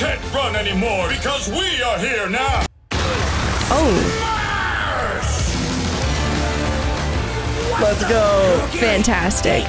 can't run anymore because we are here now. Oh. Let's go. Fantastic.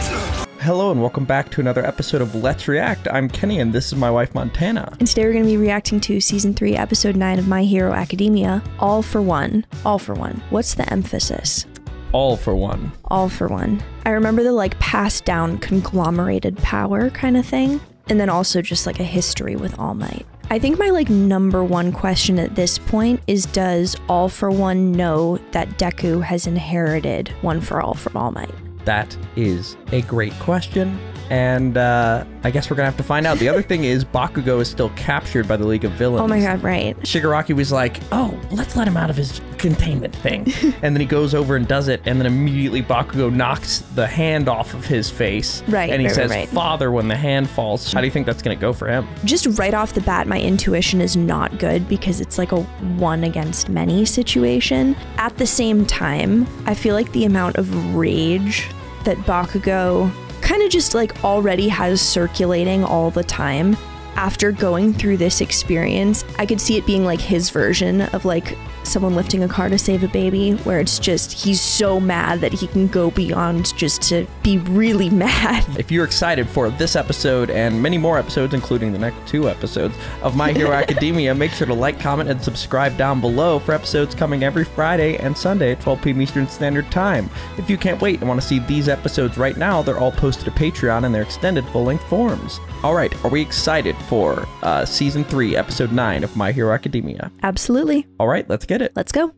Hello and welcome back to another episode of Let's React. I'm Kenny and this is my wife Montana. And today we're going to be reacting to Season 3, Episode 9 of My Hero Academia, All for One. All for One. What's the emphasis? All for one. All for one. I remember the like passed down conglomerated power kind of thing. And then also just like a history with All Might. I think my like number one question at this point is, does All for One know that Deku has inherited One for All from All Might? That is a great question, and I guess we're gonna have to find out. The other thing is Bakugo is still captured by the League of Villains. Oh my god, right. Shigaraki was like, oh, let's let him out of his containment thing. And then he goes over and does it, and then immediately Bakugo knocks the hand off of his face. Right, and he says, right. Father, when the hand falls. How do you think that's gonna go for him? Just right off the bat, my intuition is not good because it's like a one against many situation. At the same time, I feel like the amount of rage that Bakugo kind of just like already has circulating all the time after going through this experience, I could see it being like his version of like someone lifting a car to save a baby, where it's just he's so mad that he can go beyond just to be really mad. If you're excited for this episode and many more episodes, including the next 2 episodes of My Hero Academia, make sure to like, comment, and subscribe down below for episodes coming every Friday and Sunday at 12 p.m. Eastern Standard Time. If you can't wait and want to see these episodes right now, they're all posted to Patreon in their extended full-length forms. All right, are we excited for Season 3, Episode 9 of My Hero Academia? Absolutely. All right, let's get it. Let's go.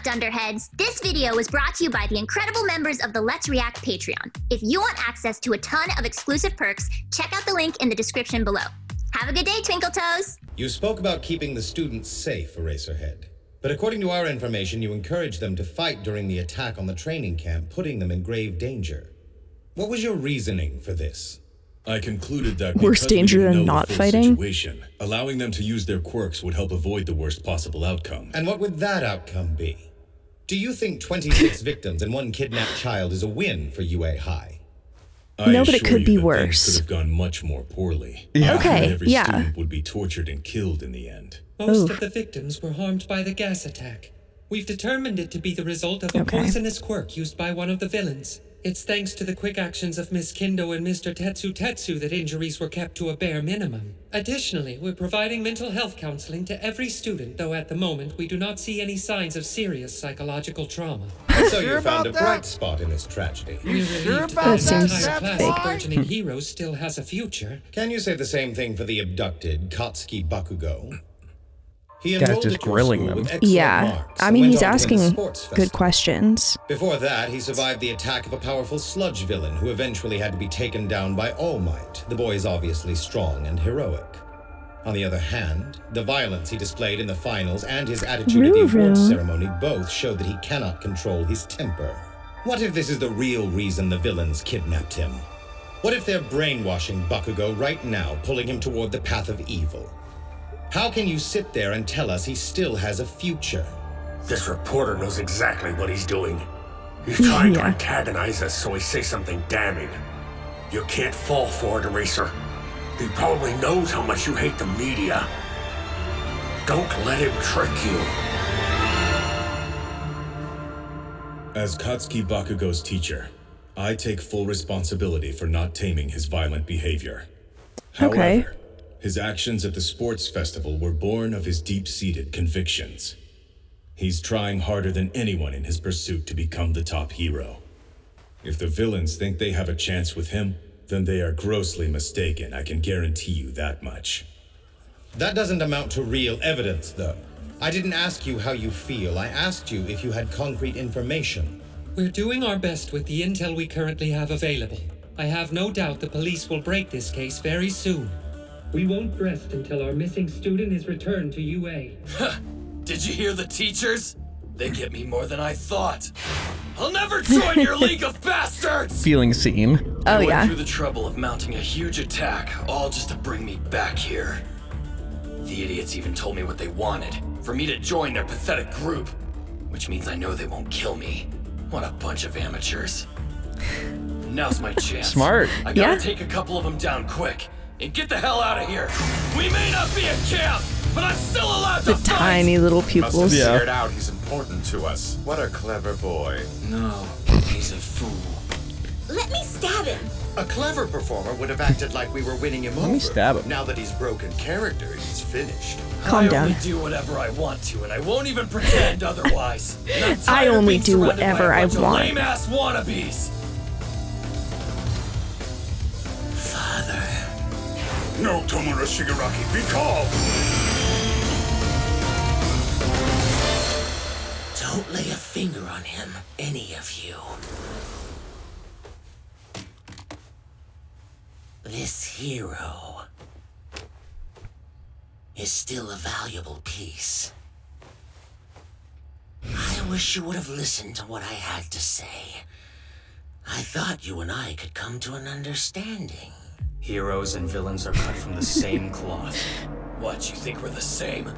Dunderheads. This video was brought to you by the incredible members of the Let's React Patreon. If you want access to a ton of exclusive perks, check out the link in the description below. Have a good day, Twinkle Toes! You spoke about keeping the students safe, Eraserhead. But according to our information, you encouraged them to fight during the attack on the training camp, putting them in grave danger. What was your reasoning for this? I concluded that worse danger than not fighting. Situation, allowing them to use their quirks would help avoid the worst possible outcome. And what would that outcome be? Do you think 26 victims and 1 kidnapped child is a win for UA High? No, but it could be worse. Could have gone much more poorly. Yeah. Okay, every yeah. student would be tortured and killed in the end. Most of the victims were harmed by the gas attack. We've determined it to be the result of a poisonous quirk used by one of the villains. It's thanks to the quick actions of Miss Kindo and Mr. Tetsu that injuries were kept to a bare minimum. Additionally, we're providing mental health counseling to every student, though at the moment we do not see any signs of serious psychological trauma. So you found a bright spot in this tragedy. We're relieved that the entire class of burgeoning heroes still has a future. Can you say the same thing for the abducted Katsuki Bakugo? He Guy's enrolled just at your grilling school them. with excellent Yeah, marks I and mean, went he's on to win the asking sports good festival. questions. Before that, he survived the attack of a powerful sludge villain who eventually had to be taken down by All Might. The boy is obviously strong and heroic. On the other hand, the violence he displayed in the finals and his attitude at the awards ceremony both show that he cannot control his temper. What if this is the real reason the villains kidnapped him? What if they're brainwashing Bakugo right now, pulling him toward the path of evil? How can you sit there and tell us he still has a future? This reporter knows exactly what he's doing. He's trying to antagonize us so he says something damning. You can't fall for it, Eraser. He probably knows how much you hate the media. Don't let him trick you. As Katsuki Bakugo's teacher, I take full responsibility for not taming his violent behavior. However, his actions at the sports festival were born of his deep-seated convictions. He's trying harder than anyone in his pursuit to become the top hero. If the villains think they have a chance with him, then they are grossly mistaken, I can guarantee you that much. That doesn't amount to real evidence, though. I didn't ask you how you feel. I asked you if you had concrete information. We're doing our best with the intel we currently have available. I have no doubt the police will break this case very soon. We won't rest until our missing student is returned to UA. Did you hear the teachers? They get me more than I thought. I'll never join your League of Bastards! Feeling seen. Oh, I yeah. went through the trouble of mounting a huge attack, all just to bring me back here. The idiots even told me what they wanted. For me to join their pathetic group. Which means I know they won't kill me. What a bunch of amateurs. Now's my chance. Smart. I gotta take a couple of them down quick. And get the hell out of here. We may not be a camp, but I'm still allowed to fight. Tiny little pupils. Must have figured out he's important to us. What a clever boy. No, he's a fool. Let me stab him. A clever performer would have acted like we were winning him over. Let me stab him. Now that he's broken character, he's finished. Calm down. I only do whatever I want to, and I won't even pretend otherwise. I only do whatever I want. Lame-ass wannabes. Father. No, Tomura Shigaraki, be calm! Don't lay a finger on him, any of you. This hero is still a valuable piece. I wish you would have listened to what I had to say. I thought you and I could come to an understanding. Heroes and villains are cut from the same cloth. What, you think we're the same?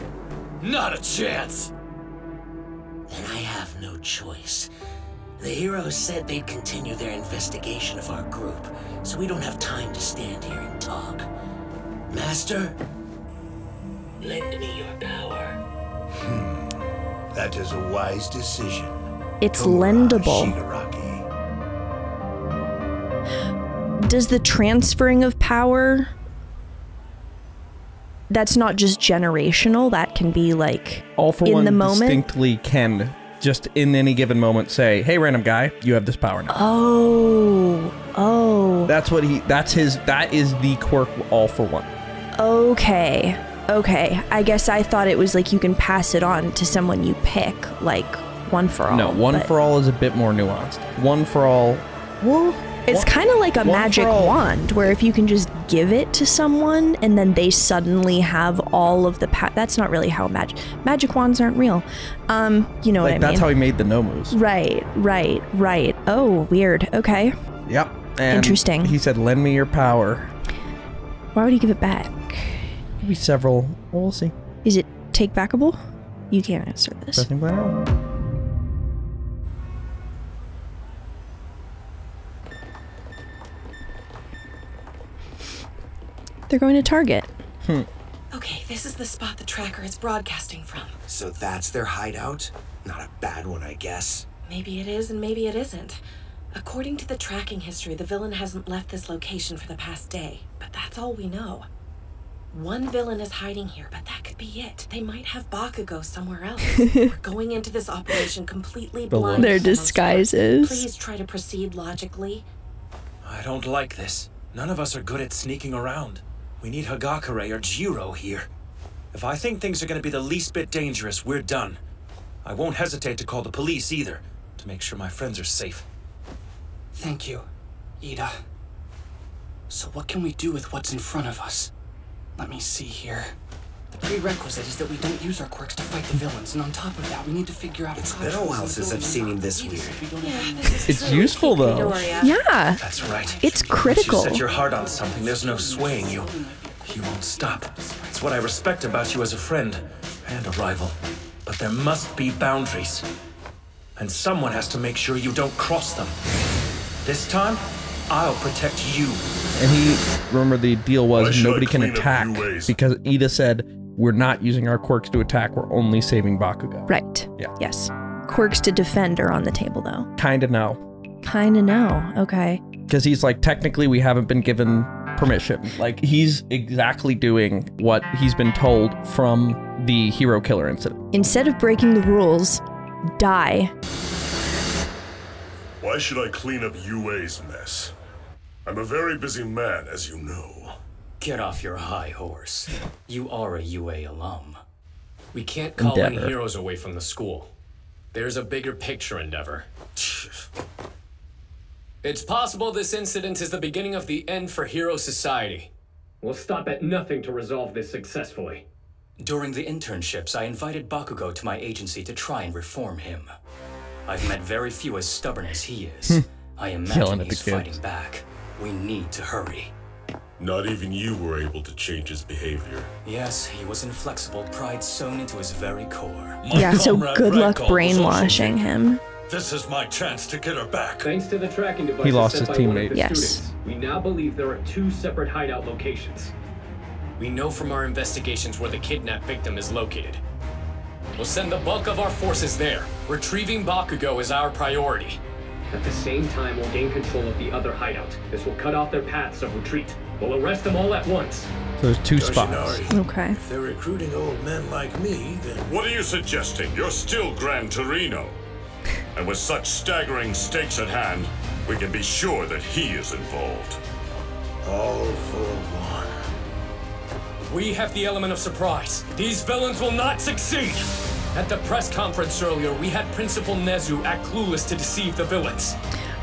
Not a chance! Then I have no choice. The heroes said they'd continue their investigation of our group, so we don't have time to stand here and talk. Master, lend me your power. That is a wise decision. It's Tomura lendable. Shigaraki. Does the transferring of power, that's not just generational, that can be like All for in One the moment? distinctly can just in any given moment say, hey, random guy, you have this power now. Oh. That's what that is the quirk All for One. Okay. I guess I thought it was like you can pass it on to someone you pick, like One for All. No, One for All is a bit more nuanced. One for All, well, it's kind of like a magic wand, where if you can just give it to someone and then they suddenly have all of the that's not really how magic wands aren't real. You know what I mean? That's how he made the Nomus. Right. Oh, weird. Okay. Yep. And interesting. He said, lend me your power. Why would he give it back? Maybe several. Well, we'll see. Is it take backable? You can't answer this. Pressing play now. They're going to Target. Okay, this is the spot the tracker is broadcasting from. So that's their hideout? Not a bad one, I guess. Maybe it is and maybe it isn't. According to the tracking history, the villain hasn't left this location for the past day. But that's all we know. One villain is hiding here, but that could be it. They might have Bakugo somewhere else. We're going into this operation completely blind. Their disguises. Please try to proceed logically. I don't like this. None of us are good at sneaking around. We need Hagakure or Jiro here. If I think things are going to be the least bit dangerous, we're done. I won't hesitate to call the police either, to make sure my friends are safe. Thank you, Ida. So what can we do with what's in front of us? Let me see here. The prerequisite is that we don't use our quirks to fight the villains, and on top of that, we need to figure out... It's been a while since I've seen him this weird. It's useful, though. Yeah. That's right. It's critical. Once you set your heart on something, there's no swaying you. You won't stop. It's what I respect about you as a friend and a rival. But there must be boundaries. And someone has to make sure you don't cross them. This time, I'll protect you. And remember the deal was nobody can attack because Ida said, we're not using our quirks to attack, we're only saving Bakugo. Right. Yeah. Yes. Quirks to defend are on the table, though. Kinda no. Okay. Because he's like, technically we haven't been given permission. Like, he's exactly doing what he's been told from the hero killer incident. Instead of breaking the rules, die. Why should I clean up UA's mess? I'm a very busy man, as you know. Get off your high horse. You are a UA alum. We can't call any heroes away from the school. There's a bigger picture, Endeavor. It's possible this incident is the beginning of the end for Hero Society. We'll stop at nothing to resolve this successfully. During the internships, I invited Bakugo to my agency to try and reform him. I've met very few as stubborn as he is. I imagine he's fighting back. We need to hurry. Not even you were able to change his behavior. Yes, he was inflexible, pride sewn into his very core. Yeah, so good luck brainwashing him. This is my chance to get her back. Thanks to the tracking device. He lost his teammate. Yes. We now believe there are 2 separate hideout locations. We know from our investigations where the kidnapped victim is located. We'll send the bulk of our forces there. Retrieving Bakugo is our priority. At the same time, we'll gain control of the other hideout. This will cut off their paths of retreat. We'll arrest them all at once. So there's 2 spots. Okay. If they're recruiting old men like me, then... What are you suggesting? You're still Gran Torino. And with such staggering stakes at hand, we can be sure that he is involved. All for one. We have the element of surprise. These villains will not succeed! At the press conference earlier, we had Principal Nezu act clueless to deceive the villains.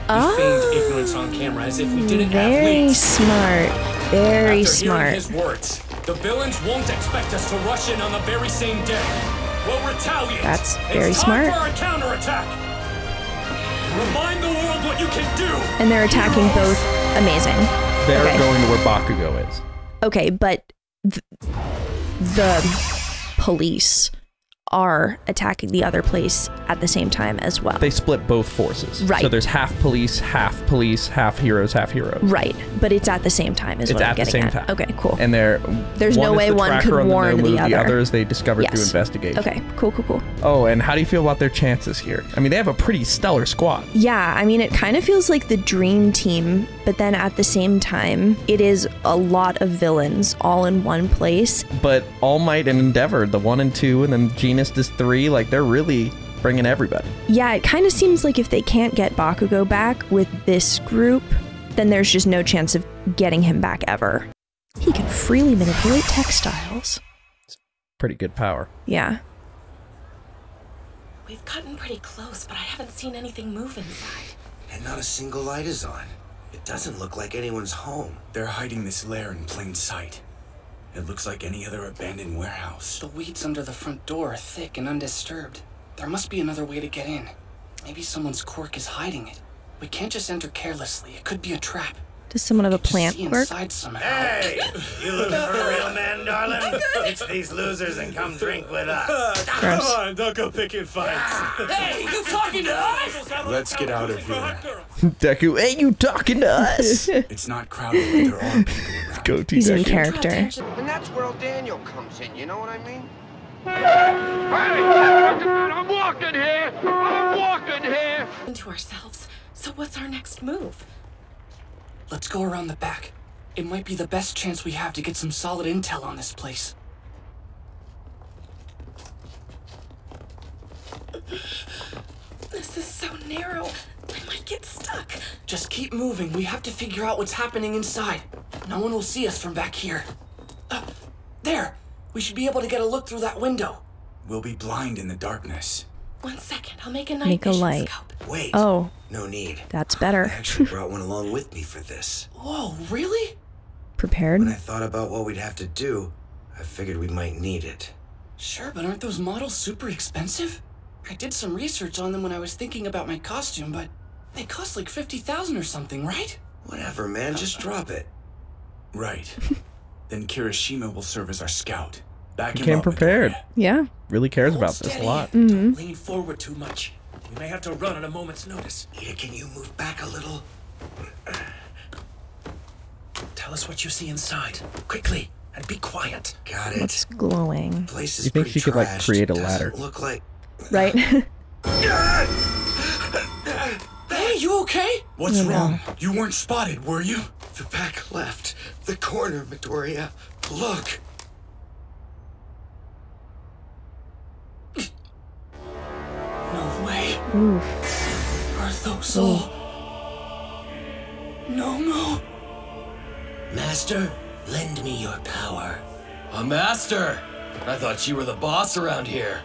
We feigned ignorance on camera as if we didn't have leads. Smart. Very After smart. Hearing his words, the villains won't expect us to rush in on the very same day. We'll retaliate. That's very it's smart. time for a counterattack. Remind the world what you can do. And they're attacking both. Amazing. They're going to where Bakugo is. Okay, but the police are attacking the other place at the same time as well. They split both forces. Right. So there's half police, half heroes, half heroes. Right, but it's at the same time is what I'm getting at. It's at the same time. Okay, cool. And there's no way one could warn the other. The others they discovered through investigation. Okay, cool. Oh, and how do you feel about their chances here? I mean, they have a pretty stellar squad. Yeah, I mean, it kind of feels like the dream team, but then at the same time, it is a lot of villains all in one place. But All Might and Endeavor, the 1 and 2, and then Genist is 3, like they're really bringing everybody. Yeah, it kind of seems like if they can't get Bakugo back with this group, then there's just no chance of getting him back ever. He can freely manipulate textiles. It's pretty good power. Yeah. We've gotten pretty close, but I haven't seen anything move inside. And not a single light is on. It doesn't look like anyone's home. They're hiding this lair in plain sight. It looks like any other abandoned warehouse. The weeds under the front door are thick and undisturbed. There must be another way to get in. Maybe someone's quirk is hiding it. We can't just enter carelessly. It could be a trap. Does someone have a plant See quirk? inside somehow. Hey! You looking for a real man, darling? It's these losers and come drink with us. Come on, don't go picking fights. Hey, you talking to us? Let's get out of here. Deku, hey, you talking to us? It's not crowded, but there are people around. Go to He's in Deku. character. And that's where old Daniel comes in, you know what I mean? I'm walking here! I'm walking here! Into ourselves. So what's our next move? Let's go around the back. It might be the best chance we have to get some solid intel on this place. This is so narrow. I might get stuck. Just keep moving. We have to figure out what's happening inside. No one will see us from back here. There! We should be able to get a look through that window. We'll be blind in the darkness. 1 second, I'll make a night Make a vision light. scope. Wait. Oh. No need. That's better. I actually brought one along with me for this. Whoa, really? Prepared? When I thought about what we'd have to do, I figured we might need it. Sure, but aren't those models super expensive? I did some research on them when I was thinking about my costume, but they cost like 50,000 or something, right? Whatever, man, just drop it. Right. Then Kirishima will serve as our scout. Back He him came up, prepared. Midoriya. Yeah. Really cares Hold about this a steady. lot. Don't lean forward too much. We may have to run at a moment's notice. Yeah, can you move back a little? Tell us what you see inside. Quickly. And be quiet. Got it. It's glowing. The place is You think pretty she could like trashed. create a Doesn't ladder? Look like. Right? Hey, you okay? What's wrong? You weren't spotted, were you? The back left. The corner, Midoriya. Look. No way. Oof. Are those all? No. Master, lend me your power. A master! I thought you were the boss around here.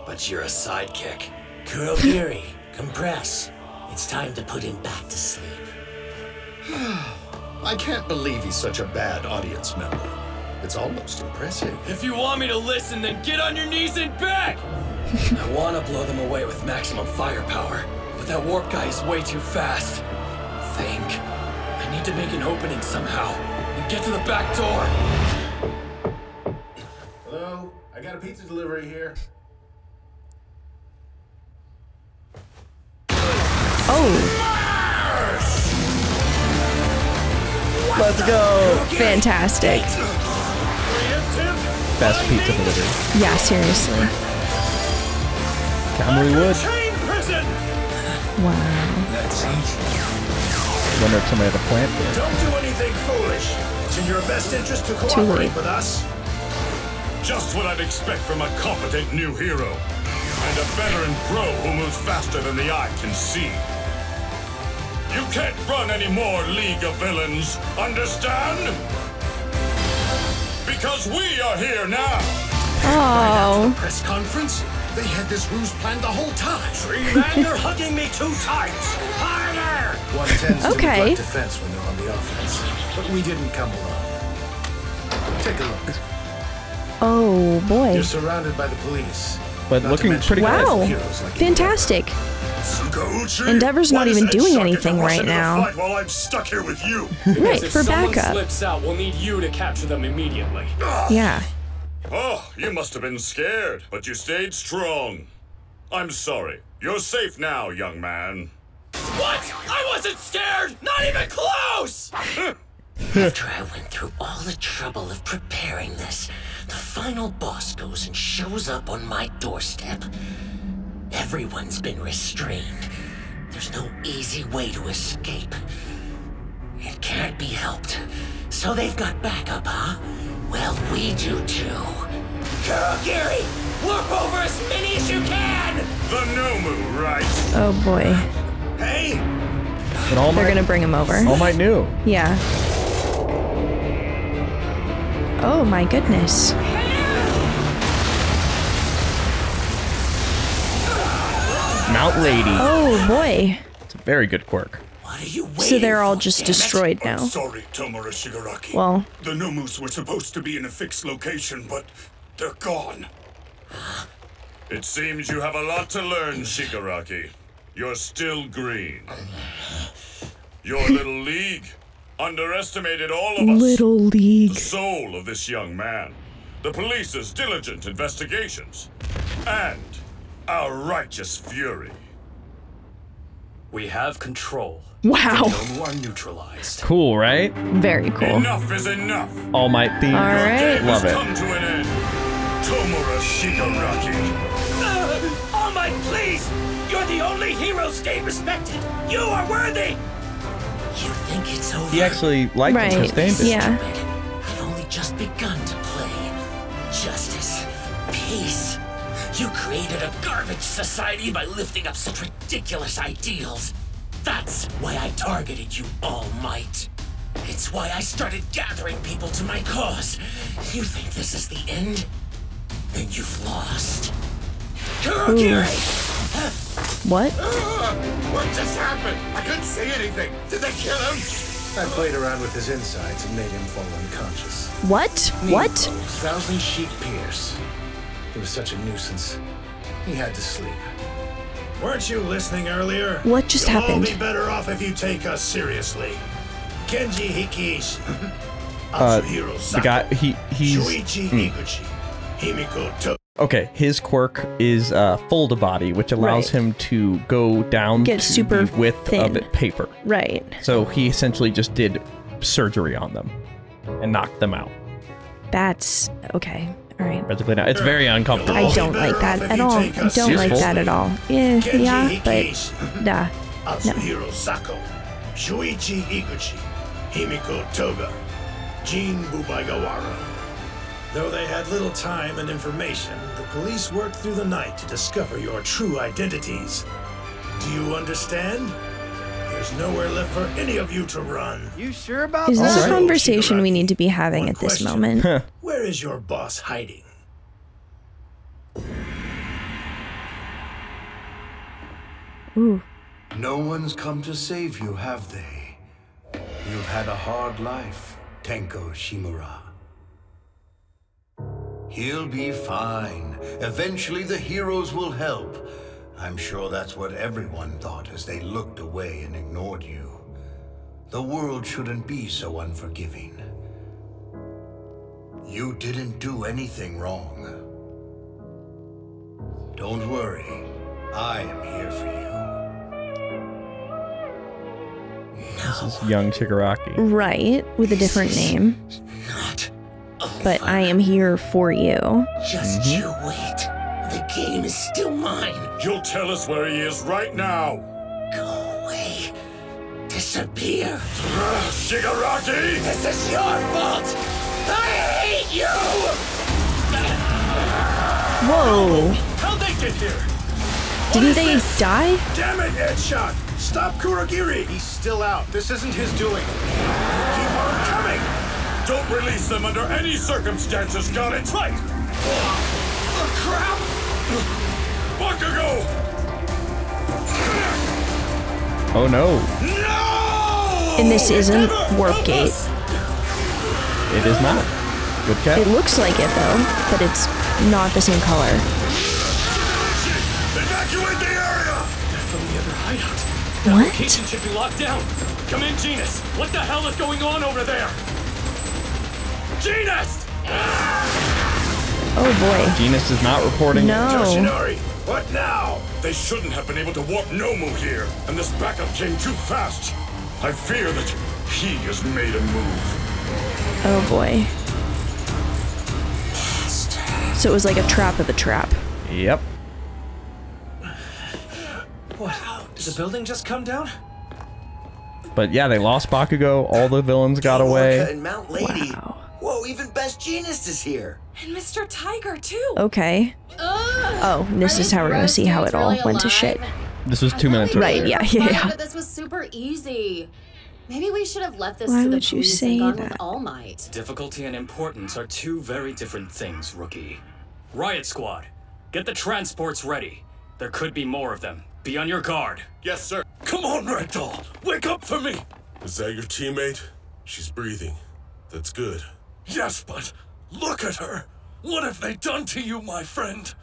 But you're a sidekick. Kurogiri, compress. It's time to put him back to sleep. I can't believe he's such a bad audience member. It's almost impressive. If you want me to listen, then get on your knees and beg! I want to blow them away with maximum firepower, but that warp guy is way too fast. I need to make an opening somehow, and Get to the back door. Hello? I got a pizza delivery here. Oh. Let's go. Fantastic. Best pizza delivery. Yeah, seriously. Camry Wood. Wow. That's easy. Wonder if somebody had a plant there. Don't do anything foolish. It's in your best interest to cooperate with us. Just what I'd expect from a competent new hero. And a veteran pro who moves faster than the eye can see. You can't run any more League of Villains, understand? Because we are here now! Oh. Press conference? They had this ruse planned the whole time. Tree man, you're hugging me too tight. Harder! One tends to neglect defense when they're on the offense. But we didn't come alone. Take a look. Oh boy. You're surrounded by the police. But looking pretty good. Wow. Like Fantastic. Endeavor's not even doing anything right now. While I'm stuck here with you. Right, if for someone backup. slips out, we'll need you to capture them immediately. Yeah. Oh, you must have been scared, but you stayed strong. I'm sorry. You're safe now, young man. What? I wasn't scared! Not even close! After I went through all the trouble of preparing this, the final boss goes and shows up on my doorstep. Everyone's been restrained. There's no easy way to escape. It can't be helped. So they've got backup, huh? Well, we do too. Girl, Gary, warp over as many as you can! The Nomu, right? Oh boy. Hey! They're gonna bring him over. All Might knew. Yeah. Oh my goodness. Mount Lady. Oh boy. It's a very good quirk. So they're all just destroyed now. Sorry, Tomura Shigaraki. Well. The Nomus were supposed to be in a fixed location, but they're gone. It seems you have a lot to learn, Shigaraki. You're still green. Your little league underestimated all of us. Little league. The soul of this young man. The police's diligent investigations. And our righteous fury. We have control. Wow. The Nomu are neutralized. Cool, right? Very cool. Enough is enough. All Might theme. All right. Love it. Come to an end. Tomura Shigaraki. All Might, please! You're the only hero stay respected! You are worthy! You think it's over? He actually liked him to stand it. Yeah. I've only just begun to play. Justice. Peace. You created a garbage society by lifting up such ridiculous ideals. That's why I targeted you, All Might. It's why I started gathering people to my cause. You think this is the end? Then you've lost. Kurogiri! What? What just happened? I couldn't see anything. Did they kill him? I played around with his insides and made him fall unconscious. What? What? 1,000 sheep Pierce. He was such a nuisance. He had to sleep. Weren't you listening earlier? What just You'll happened? all be better off if you take us seriously. Kenji Hikiishi. The guy, he's... Shuichi Higuchi. Himiko To. Okay, his quirk is fold a body, which allows him to go down Get to super the width thin. of it paper. Right. So he essentially just did surgery on them and knocked them out. That's okay. All right. Basically, now it's very uncomfortable. I don't like that at all. I don't like that at all. Yeah, but nah. No. Atsuhiro Sako. Shuichi Higuchi. Himiko Toga. Jin Bubaigawara. Though they had little time and information, the police worked through the night to discover your true identities. Do you understand? There's nowhere left for any of you to run. You sure about Is that? this a conversation we need to be having at this moment? Where is your boss hiding? Ooh. No one's come to save you, have they? You've had a hard life, Tenko Shimura. He'll be fine. Eventually the heroes will help. I'm sure that's what everyone thought as they looked away and ignored you. The world shouldn't be so unforgiving. You didn't do anything wrong. Don't worry. I am here for you. This is young Shigaraki. Right, with a different name. But I am here for you. Just you wait. The game is still mine. You'll tell us where he is right now. Go away. Disappear. Shigaraki! This is your fault. I hate you! Whoa. How'd they get here? Didn't they die? Damn it, Headshot! Stop Kurogiri! He's still out. This isn't his doing. Keep on coming! Don't release them under any circumstances, got it? Right! Crap! Bakugo! Oh no. No! And this isn't Warp Gate. It is not. Good catch. It looks like it though, but it's not the same color. Evacuate the area! They're from the other hideout. The What? location should be locked down. Come in, Geass. What the hell is going on over there? Geass! Oh boy. Geass is not reporting. No. Yoshinari, what now? They shouldn't have been able to warp Nomu here, and this backup came too fast. I fear that he has made a move. Oh boy. So it was like a trap of a trap. Yep. What? Did the building just come down? But yeah, they lost Bakugo. All the villains got away. And Mount Lady. Wow. Whoa, even Best Jeanist is here. And Mr. Tiger, too. Okay. Oh, this is how we're gonna see how it all went to shit. This was 2 minutes Right, earlier. yeah. But this was super easy. Maybe we should have left this Why to the would you police say and gone that? with All Might. Difficulty and importance are two very different things, rookie. Riot Squad, get the transports ready. There could be more of them. Be on your guard. Yes, sir. Come on, Ragdoll. Wake up for me. Is that your teammate? She's breathing. That's good. Yes, but look at her. What have they done to you, my friend?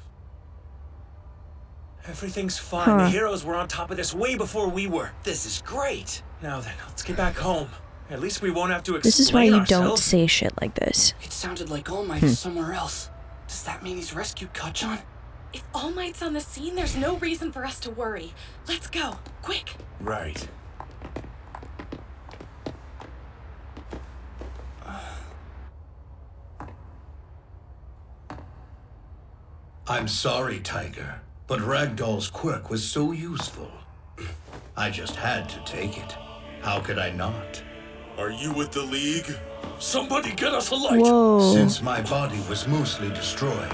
Everything's fine. The heroes were on top of this way before we were. This is great. Now then, let's get back home. At least we won't have to explain This is why you don't ourselves. say shit like this. It sounded like All Might is somewhere else. Does that mean he's rescued Kachan? If All Might's on the scene, there's no reason for us to worry. Let's go, quick. Right. I'm sorry, Tiger, but Ragdoll's quirk was so useful. I just had to take it. How could I not? Are you with the League? Somebody get us a light! Whoa. Since my body was mostly destroyed,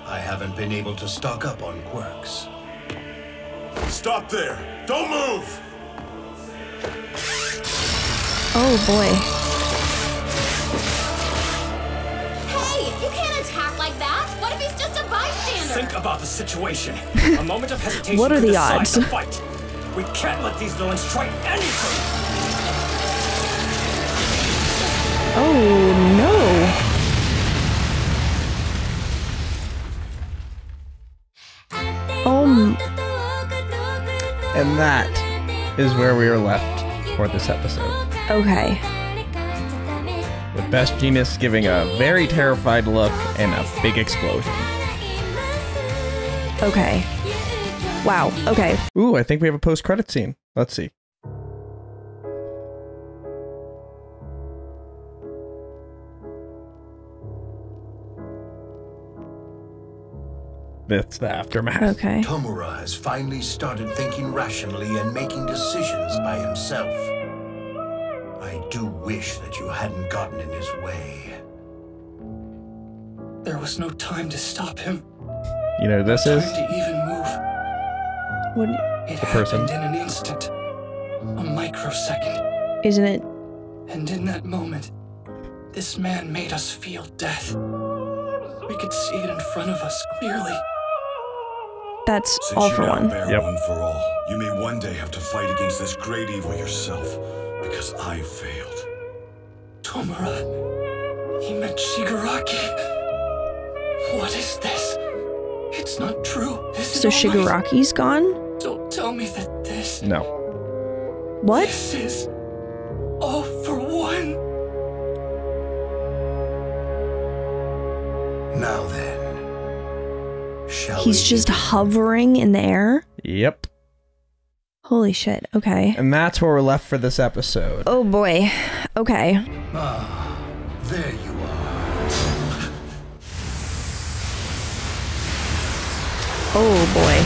I haven't been able to stock up on quirks. Stop there! Don't move! Oh boy. Hey, you can't attack like that. What if he's just a bystander? Think about the situation. A moment of hesitation What are could the decide odds? the fight. We can't let these villains try anything. Oh no. And that is where we are left for this episode. Okay. With Best Jeanist giving a very terrified look and a big explosion. Okay. Wow. Okay. Ooh, I think we have a post-credit scene. Let's see. That's the aftermath. Okay. Tomura has finally started thinking rationally and making decisions by himself. I do wish that you hadn't gotten in his way. There was no time to stop him. You know who this is? Time to even move. What? It The person. happened in an instant. A microsecond. Isn't it? And in that moment, this man made us feel death. We could see it in front of us clearly. That's Since all you for now one. bear one for all, you may one day have to fight against this great evil yourself, because I failed. Tomura. He meant Shigaraki. What is this? It's not true. This So is All Might. Shigaraki's gone? Don't tell me that this... No. What? This is... all for one. Now then, he's just hovering in the air? Yep. Holy shit, okay. And that's where we're left for this episode. Oh boy, okay. Ah, there you are. Oh boy.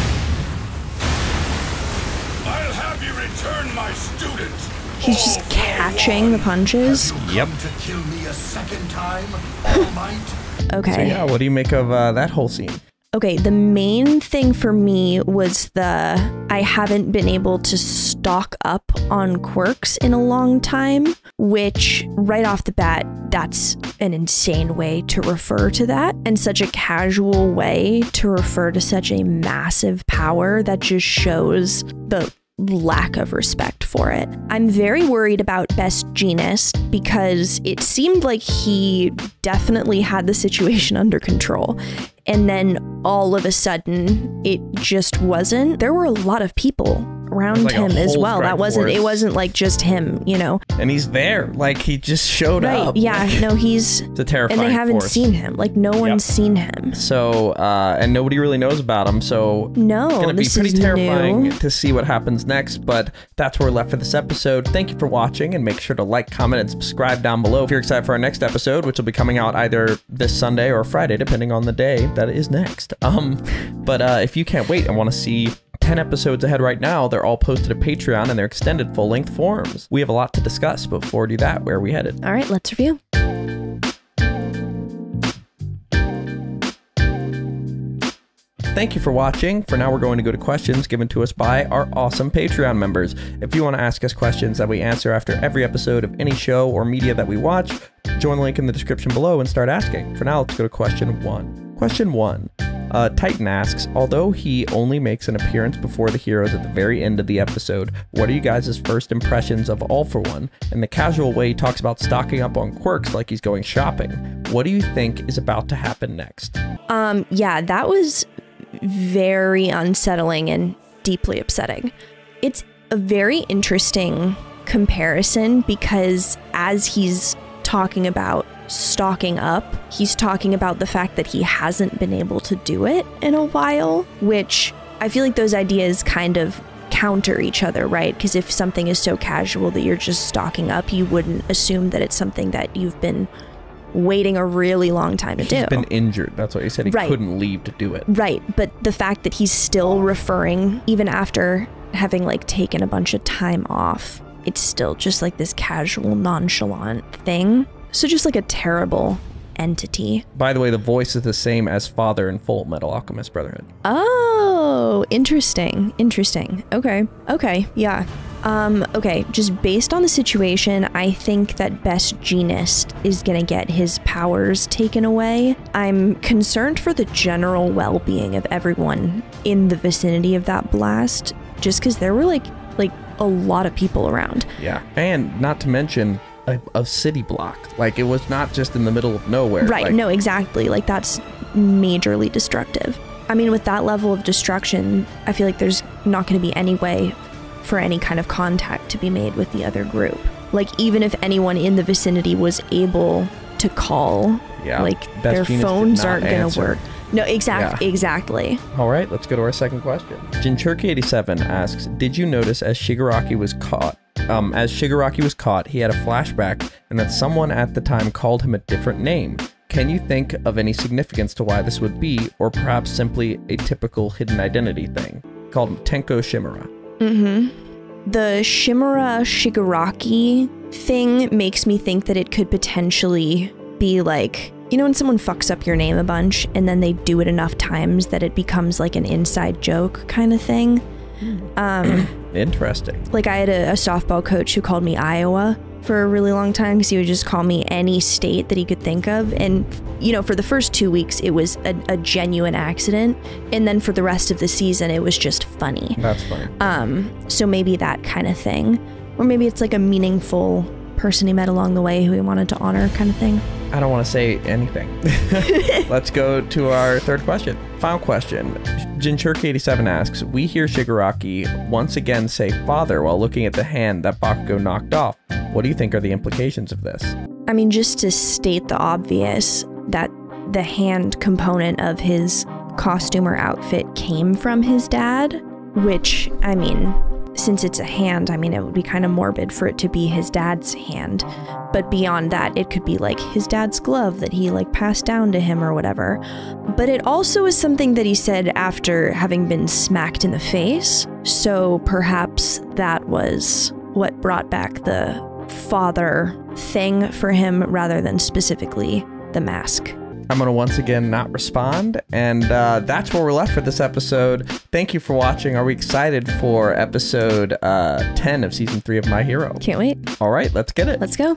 I'll have you return my student. He's just catching the punches? Yep. To kill me a second time, Allmight? Okay. So yeah, what do you make of that whole scene? Okay, the main thing for me was I haven't been able to stock up on quirks in a long time, which right off the bat, that's an insane way to refer to that, and such a casual way to refer to such a massive power that just shows the lack of respect for it. I'm very worried about Best Jeanist because it seemed like he definitely had the situation under control. And then all of a sudden, it just wasn't. There were a lot of people around like him as well. It wasn't like just him, you know. And he's there, like he just showed up. Yeah, like, no, he's it's a terrifying and they haven't force. seen him. Like no one's seen him. So and nobody really knows about him. So no, it's gonna be this pretty is terrifying new. to see what happens next. But that's where we're left for this episode. Thank you for watching, and make sure to like, comment, and subscribe down below if you're excited for our next episode, which will be coming out either this Sunday or Friday, depending on the day that is next. But if you can't wait and want to see 10 episodes ahead right now, they're all posted to Patreon and they're extended full-length forms. We have a lot to discuss, but before we do that, where are we headed? All right, let's review. Thank you for watching. For now, we're going to go to questions given to us by our awesome Patreon members. If you want to ask us questions that we answer after every episode of any show or media that we watch, join the link in the description below and start asking. For now, let's go to question 1. Question 1. Titan asks, although he only makes an appearance before the heroes at the very end of the episode, what are you guys' first impressions of All For One? In the casual way, he talks about stocking up on quirks like he's going shopping. What do you think is about to happen next? Yeah, that was very unsettling and deeply upsetting. It's a very interesting comparison because as he's talking about stocking up, he's talking about the fact that he hasn't been able to do it in a while, which I feel like those ideas kind of counter each other, right? Because if something is so casual that you're just stocking up, you wouldn't assume that it's something that you've been waiting a really long time to do. He's been injured. That's what he said. He couldn't leave to do it. Right. But the fact that he's still referring, even after having like taken a bunch of time off, it's still just like this casual, nonchalant thing. So just like a terrible entity. By the way, the voice is the same as Father in Full Metal Alchemist Brotherhood. Oh, interesting. Interesting. Okay. Okay. Yeah. Okay, just based on the situation, I think that Best Jeanist is gonna get his powers taken away. I'm concerned for the general well-being of everyone in the vicinity of that blast, just because there were like a lot of people around. Yeah, and not to mention a city block. Like, it was not just in the middle of nowhere. Right, like, no, exactly. Like, that's majorly destructive. I mean, with that level of destruction, I feel like there's not going to be any way for any kind of contact to be made with the other group. Like, even if anyone in the vicinity was able to call, like, their phones aren't going to work. No, exactly. All right, let's go to our second question. Jinchurki87 asks, did you notice as Shigaraki was caught, he had a flashback and that someone at the time called him a different name? Can you think of any significance to why this would be, or perhaps simply a typical hidden identity thing? Called Tenko Shimura. The Shimura Shigaraki thing makes me think that it could potentially be like, you know when someone fucks up your name a bunch and then they do it enough times that it becomes like an inside joke kind of thing? Interesting. Like I had a softball coach who called me Iowa for a really long time because he would just call me any state that he could think of. And, you know, for the first 2 weeks, it was a genuine accident. And then for the rest of the season, it was just funny. That's funny. So maybe that kind of thing. Or maybe it's like a meaningful person he met along the way who he wanted to honor kind of thing. I don't want to say anything. Let's go to our third question. Final question. Jinchurki87 asks, we hear Shigaraki once again say father while looking at the hand that Bakugo knocked off. What do you think are the implications of this? I mean, just to state the obvious, that the hand component of his costume or outfit came from his dad, which, I mean, since it's a hand, I mean, it would be kind of morbid for it to be his dad's hand. But beyond that, it could be like his dad's glove that he like passed down to him or whatever. But it also is something that he said after having been smacked in the face. So perhaps that was what brought back the father thing for him rather than specifically the mask. I'm going to once again not respond, and that's where we're left for this episode. Thank you for watching. Are we excited for episode 10 of Season 3 of My Hero? Can't wait. All right, let's get it. Let's go.